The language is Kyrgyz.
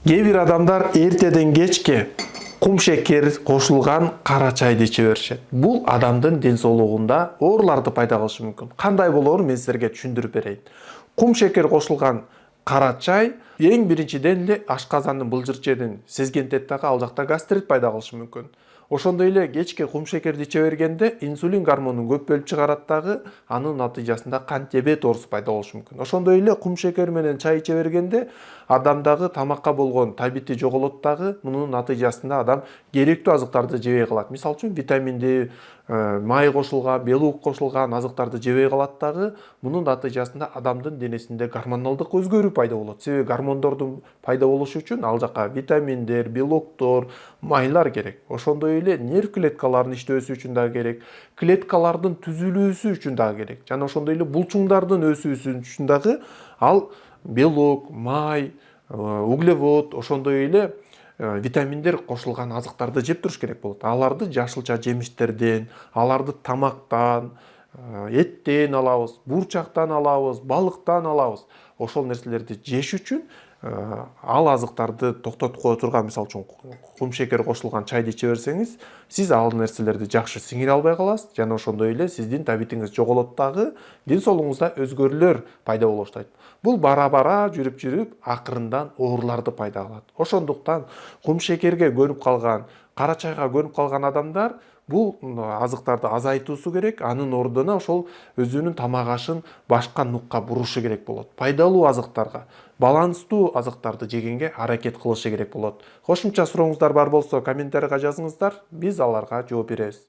Кээ бир адамдар эртеден кечке кум шекер кошулган кара чайды иче беришет. Бул адамдын ден соолугунда ооруларды пайда кылышы мүмкүн. Кандай болоорун мен силерге түшүндүрүп берейин. Кум шекер кошулган кара чай эң биринчиден эле ашказандын былжыр жерин сезгентет дагы, ал жакта гастрит пайда кылышы мүмкүн. Ошондой эле кечке кум шекерди иче бергенде инсулин гормонун көп бөлүп чыгарат дагы, анын натыйжасында кант диабет оорусу пайда болушу мүмкүн. Ошондой эле кум шекер менен чай иче бергенде адамдагы тамакка болгон табити жоголот дагы, мунун натыйжасында адам керектүү азыктарды жебей калат. Мисалы үчүн витаминди, май кошулган, белок кошулган азыктарды жебей калат дагы, мунун натыйжасында адамдын денесинде гормоналдык өзгөрүү пайда болот. Себеби гормондордун пайда болушу үчүн ал жака витаминдер, белоктор, майлар керек. Ошондой эле нерв клеткаларынын иштөөсү үчүн дагы керек, клеткалардын түзүлүүсү үчүн дагы керек. Жана ошондой эле булчуңдардын өсүүсү үчүн дагы ал белок, май, углевод, ошондой эле витаминдер кошулган азыктарды жеп туруш керек болот. Аларды жашылча жемиштерден, аларды тамактан, эттен алабыз, бурчактан алабыз, балыктан алабыз. Ошол нерселерди жеш үчүн ал азыктарды токтотуп кое турган, мисалы үчүн кум шекер кошулган чайды иче берсеңиз, сиз ал нерселерди жакшы сиңире албай каласыз, жана ошондой эле сиздин табитиңиз жоголот дагы, ден соолугуңузда өзгөрүүлөр пайда боло баштайт. Бул бара-бара жүрүп акырындан ооруларды пайда кылат. Ошондуктан кум шекерге көнүп калган, кара чайга көнүп калган адамдар бул азыктарды азайтуусу керек, анын ордуна ошол өзүнүн тамак ашын башка нукка бурушу керек болот. Пайдалуу азыктарга, баланстуу азыктарды жегенге аракет кылышы керек болот. Кошумча сурооңуздар бар болсо комментарийга жазыңыздар, биз аларга жооп беребиз.